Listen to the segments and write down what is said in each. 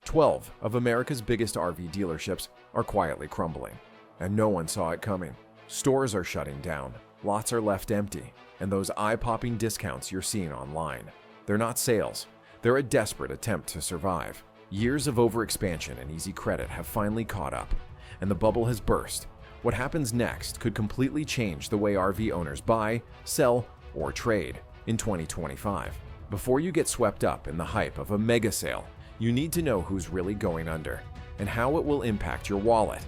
12 of America's biggest RV dealerships are quietly crumbling, and no one saw it coming. Stores are shutting down, lots are left empty, and those eye-popping discounts you're seeing online, they're not sales, they're a desperate attempt to survive. Years of overexpansion and easy credit have finally caught up, and the bubble has burst. What happens next could completely change the way RV owners buy, sell, or trade in 2025. Before you get swept up in the hype of a mega sale, you need to know who's really going under and how it will impact your wallet.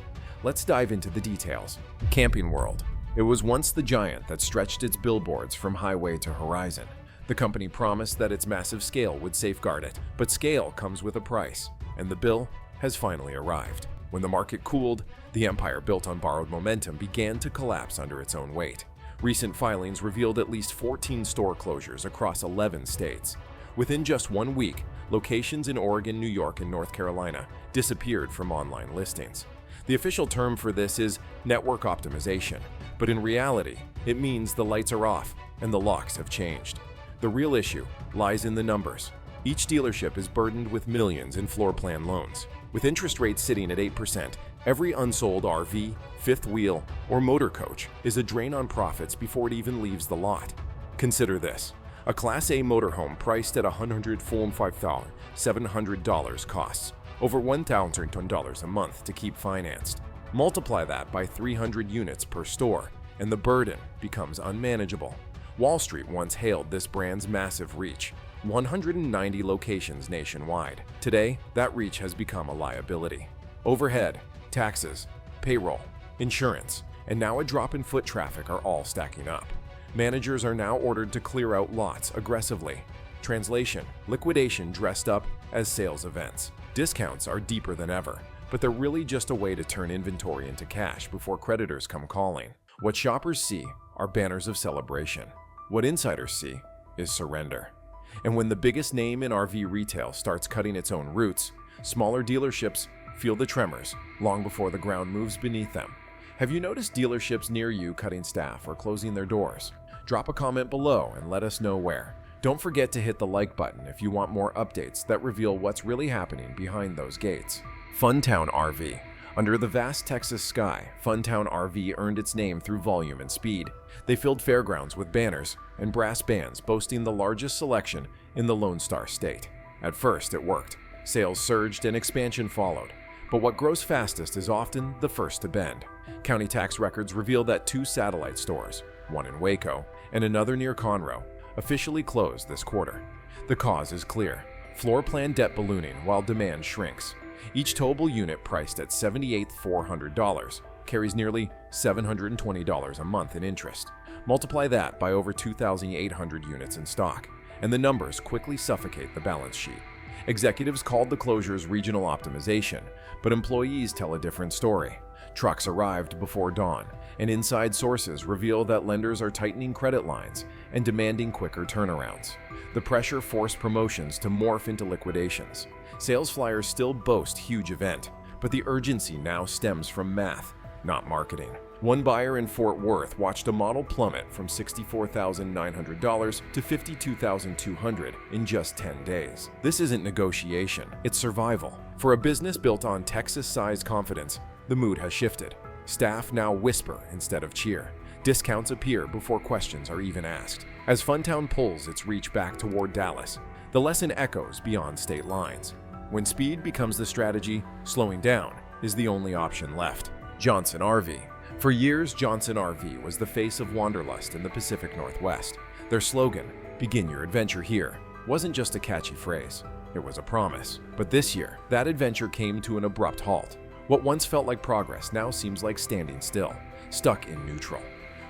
Let's dive into the details. Camping World. It was once the giant that stretched its billboards from highway to horizon. The company promised that its massive scale would safeguard it, but scale comes with a price, and the bill has finally arrived. When the market cooled, the empire built on borrowed momentum began to collapse under its own weight. Recent filings revealed at least 14 store closures across 11 states. Within just 1 week, locations in Oregon, New York, and North Carolina disappeared from online listings. The official term for this is network optimization, but in reality, it means the lights are off and the locks have changed. The real issue lies in the numbers. Each dealership is burdened with millions in floor plan loans. With interest rates sitting at 8%, every unsold RV, fifth wheel, or motor coach is a drain on profits before it even leaves the lot. Consider this. A Class A motorhome priced at $145,700 costs over $1,010 a month to keep financed. Multiply that by 300 units per store, and the burden becomes unmanageable. Wall Street once hailed this brand's massive reach, 190 locations nationwide. Today, that reach has become a liability. Overhead, taxes, payroll, insurance, and now a drop in foot traffic are all stacking up. Managers are now ordered to clear out lots aggressively. Translation: liquidation dressed up as sales events. Discounts are deeper than ever, but they're really just a way to turn inventory into cash before creditors come calling. What shoppers see are banners of celebration. What insiders see is surrender. And when the biggest name in RV retail starts cutting its own roots, smaller dealerships feel the tremors long before the ground moves beneath them. Have you noticed dealerships near you cutting staff or closing their doors? Drop a comment below and let us know where. Don't forget to hit the like button if you want more updates that reveal what's really happening behind those gates. Funtown RV. Under the vast Texas sky, Funtown RV earned its name through volume and speed. They filled fairgrounds with banners and brass bands boasting the largest selection in the Lone Star State. At first, it worked. Sales surged and expansion followed. But what grows fastest is often the first to bend. County tax records reveal that 2 satellite stores, one in Waco and another near Conroe, officially closed this quarter. The cause is clear: floor plan debt ballooning while demand shrinks. Each towable unit priced at $78,400 carries nearly $720 a month in interest. Multiply that by over 2,800 units in stock, and the numbers quickly suffocate the balance sheet. Executives called the closures regional optimization, but employees tell a different story. Trucks arrived before dawn, and inside sources reveal that lenders are tightening credit lines and demanding quicker turnarounds. The pressure forced promotions to morph into liquidations. Sales flyers still boast huge event, but the urgency now stems from math, not marketing. One buyer in Fort Worth watched a model plummet from $64,900 to $52,200 in just 10 days. This isn't negotiation, it's survival. For a business built on Texas-sized confidence, the mood has shifted. Staff now whisper instead of cheer. Discounts appear before questions are even asked. As Funtown pulls its reach back toward Dallas, the lesson echoes beyond state lines. When speed becomes the strategy, slowing down is the only option left. Johnson RV. For years, Johnson RV was the face of wanderlust in the Pacific Northwest. Their slogan, "Begin your adventure here," wasn't just a catchy phrase, it was a promise. But this year, that adventure came to an abrupt halt. What once felt like progress now seems like standing still, stuck in neutral.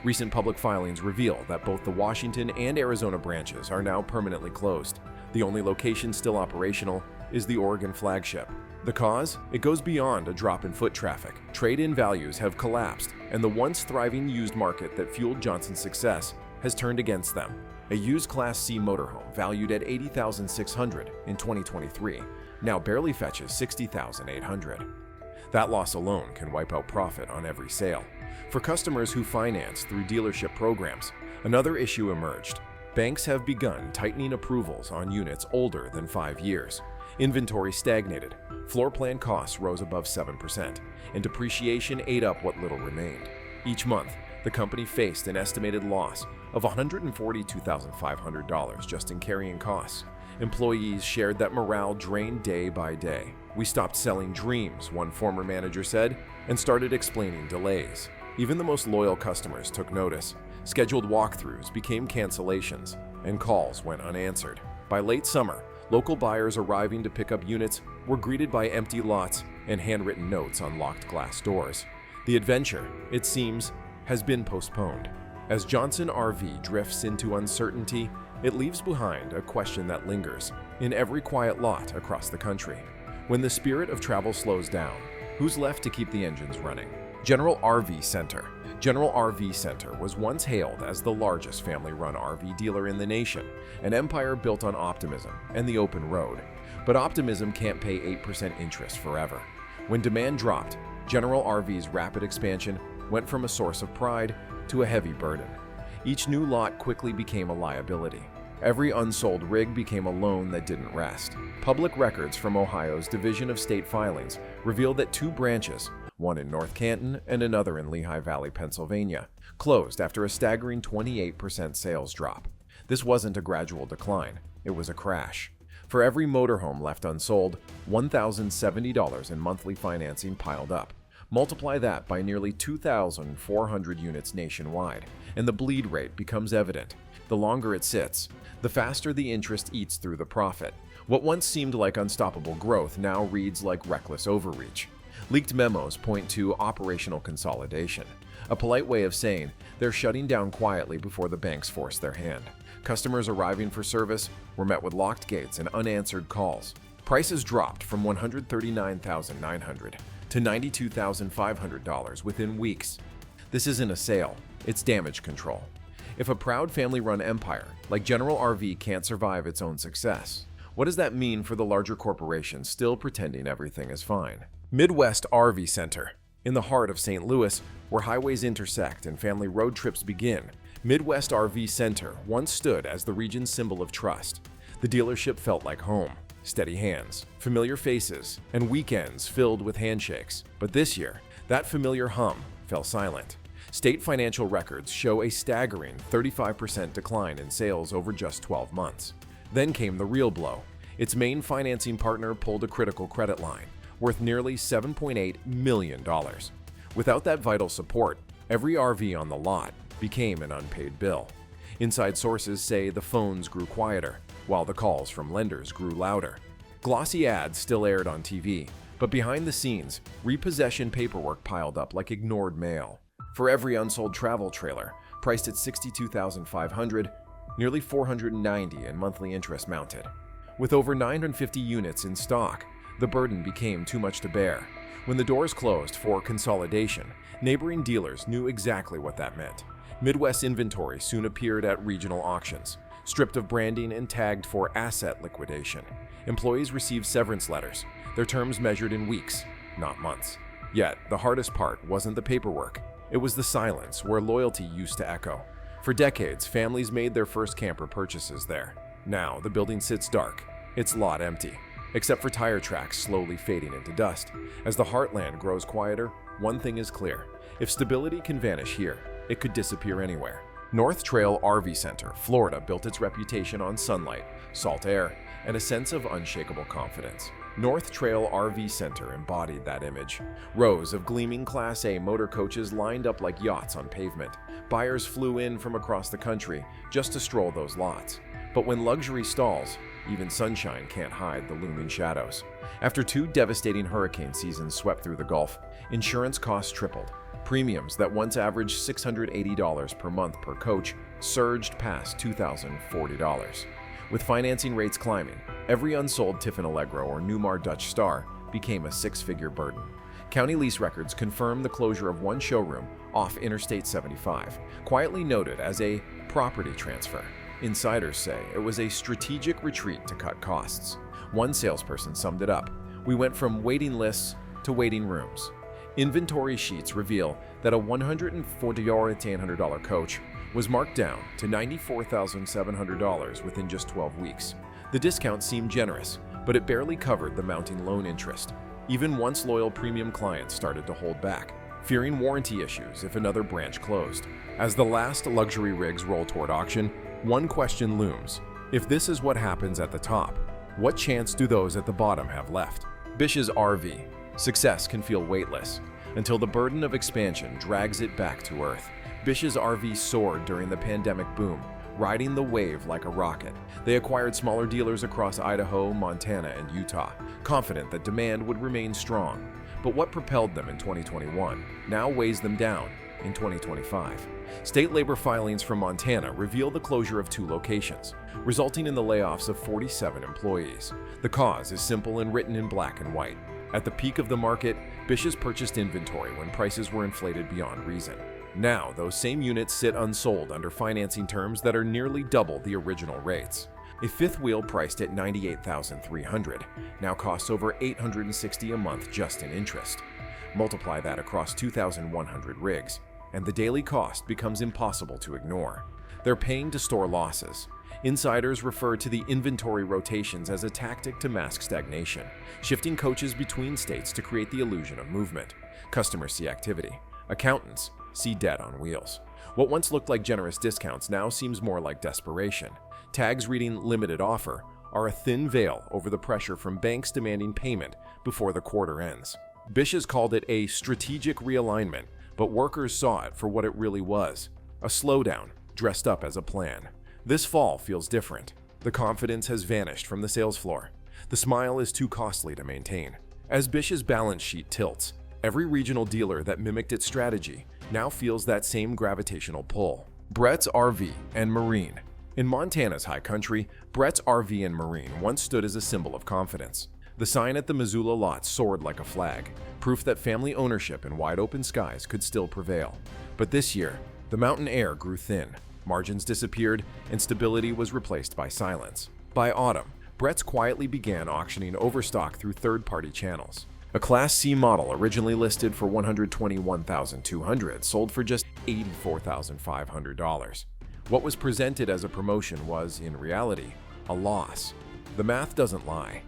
Recent public filings reveal that both the Washington and Arizona branches are now permanently closed. The only location still operational is the Oregon flagship. The cause? It goes beyond a drop in foot traffic. Trade-in values have collapsed, and the once thriving used market that fueled Johnson's success has turned against them. A used Class C motorhome valued at $80,600 in 2023 now barely fetches $60,800. That loss alone can wipe out profit on every sale. For customers who finance through dealership programs, another issue emerged. Banks have begun tightening approvals on units older than 5 years. Inventory stagnated, floor plan costs rose above 7%, and depreciation ate up what little remained. Each month, the company faced an estimated loss of $142,500 just in carrying costs. Employees shared that morale drained day by day. "We stopped selling dreams," one former manager said, and started explaining delays. Even the most loyal customers took notice. Scheduled walkthroughs became cancellations, and calls went unanswered. By late summer, local buyers arriving to pick up units were greeted by empty lots and handwritten notes on locked glass doors. The adventure, it seems, has been postponed. As Johnson RV drifts into uncertainty, it leaves behind a question that lingers in every quiet lot across the country. When the spirit of travel slows down, who's left to keep the engines running? General RV Center. General RV Center was once hailed as the largest family-run RV dealer in the nation, an empire built on optimism and the open road. But optimism can't pay 8% interest forever. When demand dropped, General RV's rapid expansion went from a source of pride to a heavy burden. Each new lot quickly became a liability. Every unsold rig became a loan that didn't rest. Public records from Ohio's Division of State Filings revealed that 2 branches, one in North Canton and another in Lehigh Valley, Pennsylvania, closed after a staggering 28% sales drop. This wasn't a gradual decline, it was a crash. For every motorhome left unsold, $1,070 in monthly financing piled up. Multiply that by nearly 2,400 units nationwide, and the bleed rate becomes evident. The longer it sits, the faster the interest eats through the profit. What once seemed like unstoppable growth now reads like reckless overreach. Leaked memos point to operational consolidation, a polite way of saying they're shutting down quietly before the banks force their hand. Customers arriving for service were met with locked gates and unanswered calls. Prices dropped from $139,900 to $92,500 within weeks. This isn't a sale, it's damage control. If a proud family-run empire like General RV can't survive its own success, what does that mean for the larger corporations still pretending everything is fine? Midwest RV Center. In the heart of St. Louis, where highways intersect and family road trips begin, Midwest RV Center once stood as the region's symbol of trust. The dealership felt like home. Steady hands, familiar faces, and weekends filled with handshakes. But this year, that familiar hum fell silent. State financial records show a staggering 35% decline in sales over just 12 months. Then came the real blow. Its main financing partner pulled a critical credit line, worth nearly $7.8 million. Without that vital support, every RV on the lot became an unpaid bill. Inside sources say the phones grew quieter, while the calls from lenders grew louder. Glossy ads still aired on TV, but behind the scenes, repossession paperwork piled up like ignored mail. For every unsold travel trailer, priced at $62,500, nearly $490 in monthly interest mounted. With over 950 units in stock, the burden became too much to bear. When the doors closed for consolidation, neighboring dealers knew exactly what that meant. Midwest inventory soon appeared at regional auctions, stripped of branding and tagged for asset liquidation. Employees received severance letters, their terms measured in weeks, not months. Yet, the hardest part wasn't the paperwork. It was the silence where loyalty used to echo. For decades, families made their first camper purchases there. Now, the building sits dark, its lot empty, except for tire tracks slowly fading into dust. As the heartland grows quieter, one thing is clear. If stability can vanish here, it could disappear anywhere. North Trail RV Center, Florida built its reputation on sunlight, salt air, and a sense of unshakable confidence. North Trail RV Center embodied that image. Rows of gleaming Class A motor coaches lined up like yachts on pavement. Buyers flew in from across the country just to stroll those lots. But when luxury stalls, even sunshine can't hide the looming shadows. After 2 devastating hurricane seasons swept through the Gulf, insurance costs tripled. Premiums that once averaged $680 per month per coach surged past $2,040. With financing rates climbing, every unsold Tiffin Allegro or Newmar Dutch Star became a 6-figure burden. County lease records confirm the closure of one showroom off Interstate 75, quietly noted as a property transfer. Insiders say it was a strategic retreat to cut costs. One salesperson summed it up: "We went from waiting lists to waiting rooms." Inventory sheets reveal that a $140,800 coach was marked down to $94,700 within just 12 weeks. The discount seemed generous, but it barely covered the mounting loan interest. Even once loyal premium clients started to hold back, fearing warranty issues if another branch closed. As the last luxury rigs roll toward auction, one question looms. If this is what happens at the top, what chance do those at the bottom have left? Bish's RV. Success can feel weightless until the burden of expansion drags it back to earth. Bish's RV soared during the pandemic boom, riding the wave like a rocket. They acquired smaller dealers across Idaho, Montana, and Utah, confident that demand would remain strong. But what propelled them in 2021 now weighs them down in 2025. State labor filings from Montana reveal the closure of 2 locations, resulting in the layoffs of 47 employees. The cause is simple and written in black and white. At the peak of the market, Bish's purchased inventory when prices were inflated beyond reason. Now, those same units sit unsold under financing terms that are nearly double the original rates. A fifth wheel priced at $98,300 now costs over $860 a month just in interest. Multiply that across 2,100 rigs, and the daily cost becomes impossible to ignore. They're paying to store losses. Insiders refer to the inventory rotations as a tactic to mask stagnation, shifting coaches between states to create the illusion of movement. Customers see activity. Accountants see debt on wheels. What once looked like generous discounts now seems more like desperation. Tags reading limited offer are a thin veil over the pressure from banks demanding payment before the quarter ends. Bish has called it a strategic realignment, but workers saw it for what it really was, a slowdown dressed up as a plan. This fall feels different. The confidence has vanished from the sales floor. The smile is too costly to maintain. As Bish's balance sheet tilts, every regional dealer that mimicked its strategy now feels that same gravitational pull. Brett's RV and Marine. In Montana's high country, Brett's RV and Marine once stood as a symbol of confidence. The sign at the Missoula lot soared like a flag, proof that family ownership in wide open skies could still prevail. But this year, the mountain air grew thin, margins disappeared, and stability was replaced by silence. By autumn, Brett's quietly began auctioning overstock through third-party channels. A Class C model originally listed for $121,200 sold for just $84,500. What was presented as a promotion was, in reality, a loss. The math doesn't lie.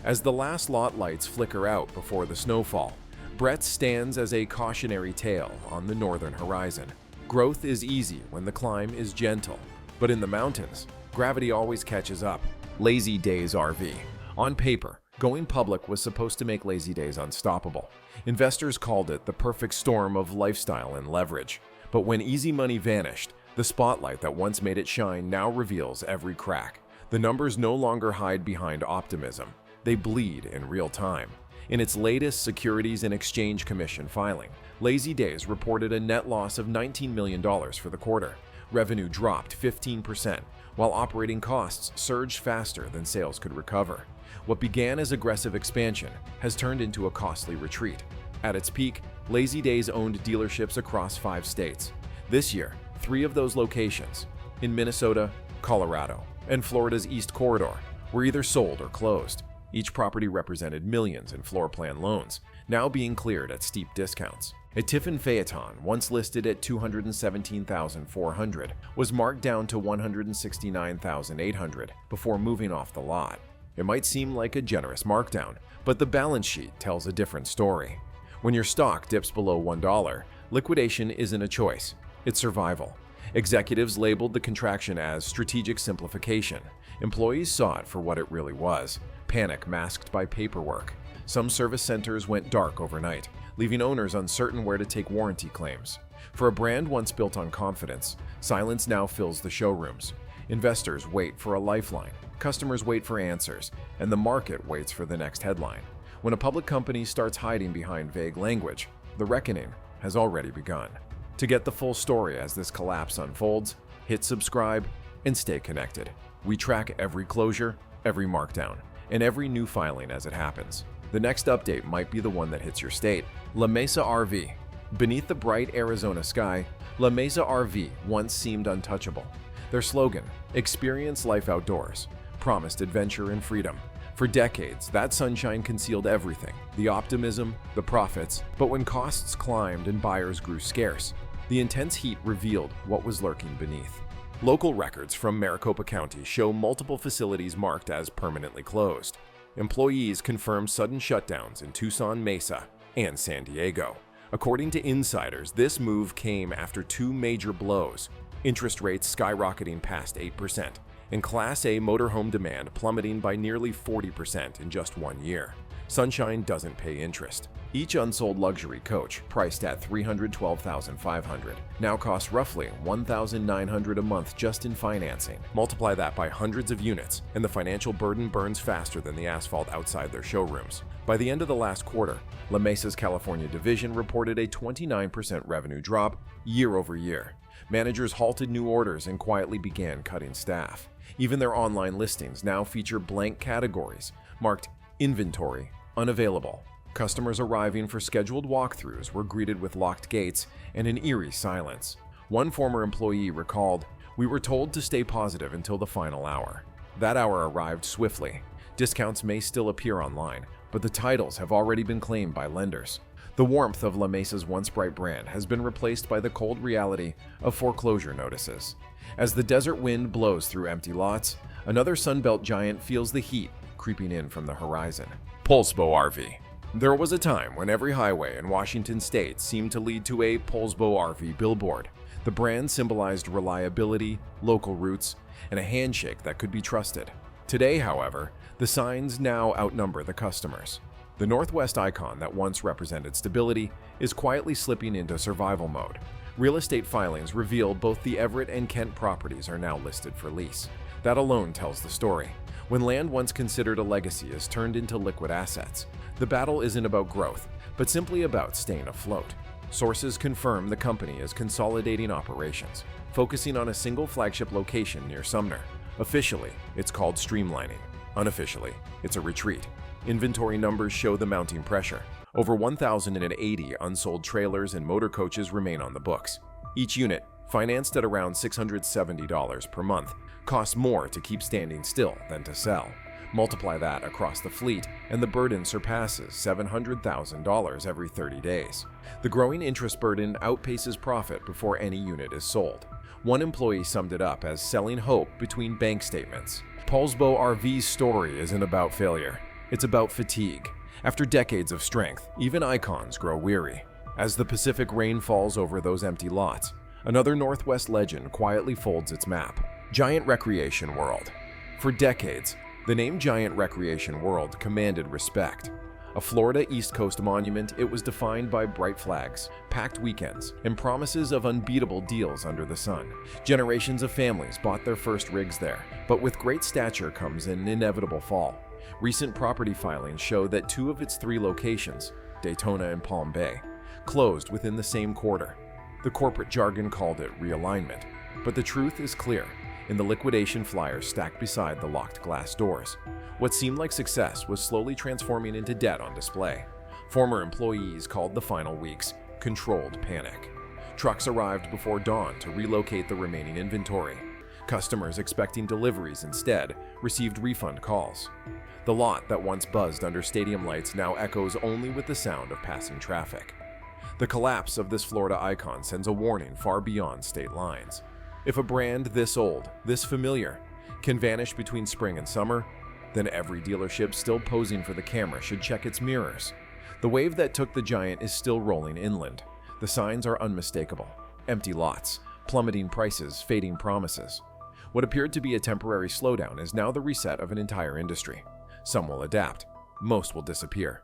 As the last lot lights flicker out before the snowfall, Brett stands as a cautionary tale on the northern horizon. Growth is easy when the climb is gentle, but in the mountains, gravity always catches up. Lazy Days RV. On paper, going public was supposed to make Lazy Days unstoppable. Investors called it the perfect storm of lifestyle and leverage. But when easy money vanished, the spotlight that once made it shine now reveals every crack. The numbers no longer hide behind optimism. They bleed in real time. In its latest Securities and Exchange Commission filing, Lazy Days reported a net loss of $19 million for the quarter. Revenue dropped 15%, while operating costs surged faster than sales could recover. What began as aggressive expansion has turned into a costly retreat. At its peak, Lazy Days owned dealerships across 5 states. This year, 3 of those locations, in Minnesota, Colorado, and Florida's East Corridor, were either sold or closed. Each property represented millions in floor plan loans, now being cleared at steep discounts. A Tiffin Phaeton, once listed at $217,400, was marked down to $169,800 before moving off the lot. It might seem like a generous markdown, but the balance sheet tells a different story. When your stock dips below $1, liquidation isn't a choice, it's survival. Executives labeled the contraction as strategic simplification. Employees saw it for what it really was: panic masked by paperwork. Some service centers went dark overnight, leaving owners uncertain where to take warranty claims. For a brand once built on confidence, silence now fills the showrooms. Investors wait for a lifeline, customers wait for answers, and the market waits for the next headline. When a public company starts hiding behind vague language, the reckoning has already begun. To get the full story as this collapse unfolds, hit subscribe and stay connected. We track every closure, every markdown, and every new filing as it happens. The next update might be the one that hits your state. La Mesa RV. Beneath the bright Arizona sky, La Mesa RV once seemed untouchable. Their slogan, "Experience life outdoors," promised adventure and freedom. For decades, that sunshine concealed everything: the optimism, the profits. But when costs climbed and buyers grew scarce, the intense heat revealed what was lurking beneath. Local records from Maricopa County show multiple facilities marked as permanently closed. employees confirmed sudden shutdowns in Tucson, Mesa, and San Diego. According to insiders, this move came after two major blows: interest rates skyrocketing past 8%, and Class A motorhome demand plummeting by nearly 40% in just 1 year. Sunshine doesn't pay interest. Each unsold luxury coach, priced at $312,500, now costs roughly $1,900 a month just in financing. Multiply that by hundreds of units, and the financial burden burns faster than the asphalt outside their showrooms. By the end of the last quarter, La Mesa's California division reported a 29% revenue drop year over year. Managers halted new orders and quietly began cutting staff. Even their online listings now feature blank categories marked "Inventory Unavailable." Customers arriving for scheduled walkthroughs were greeted with locked gates and an eerie silence. One former employee recalled, "We were told to stay positive until the final hour." That hour arrived swiftly. Discounts may still appear online, but the titles have already been claimed by lenders. The warmth of La Mesa's once bright brand has been replaced by the cold reality of foreclosure notices. As the desert wind blows through empty lots, another Sunbelt giant feels the heat creeping in from the horizon. Poulsbo RV. There was a time when every highway in Washington state seemed to lead to a Poulsbo RV billboard. The brand symbolized reliability, local roots, and a handshake that could be trusted. Today, however, the signs now outnumber the customers. The Northwest icon that once represented stability is quietly slipping into survival mode. Real estate filings reveal both the Everett and Kent properties are now listed for lease. That alone tells the story. When land once considered a legacy is turned into liquid assets, the battle isn't about growth, but simply about staying afloat. Sources confirm the company is consolidating operations, focusing on a single flagship location near Sumner. Officially, it's called streamlining. Unofficially, it's a retreat. Inventory numbers show the mounting pressure. Over 1,080 unsold trailers and motor coaches remain on the books. Each unit, financed at around $670 per month, costs more to keep standing still than to sell. Multiply that across the fleet, and the burden surpasses $700,000 every 30 days. The growing interest burden outpaces profit before any unit is sold. One employee summed it up as selling hope between bank statements. Poulsbo RV's story isn't about failure. It's about fatigue. After decades of strength, even icons grow weary. As the Pacific rain falls over those empty lots, another Northwest legend quietly folds its map. Giant Recreation World. For decades, the name Giant Recreation World commanded respect. A Florida East Coast monument, it was defined by bright flags, packed weekends, and promises of unbeatable deals under the sun. Generations of families bought their first rigs there, but with great stature comes an inevitable fall. Recent property filings show that two of its three locations, Daytona and Palm Bay, closed within the same quarter. The corporate jargon called it realignment, but the truth is clear in the liquidation flyers stacked beside the locked glass doors. What seemed like success was slowly transforming into debt on display. Former employees called the final weeks controlled panic. Trucks arrived before dawn to relocate the remaining inventory. Customers expecting deliveries instead received refund calls. The lot that once buzzed under stadium lights now echoes only with the sound of passing traffic. The collapse of this Florida icon sends a warning far beyond state lines. If a brand this old, this familiar, can vanish between spring and summer, then every dealership still posing for the camera should check its mirrors. The wave that took the Giant is still rolling inland. The signs are unmistakable. Empty lots, plummeting prices, fading promises. What appeared to be a temporary slowdown is now the reset of an entire industry. Some will adapt. Most will disappear.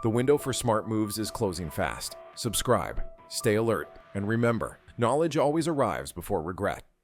The window for smart moves is closing fast. Subscribe, stay alert, and remember, knowledge always arrives before regret.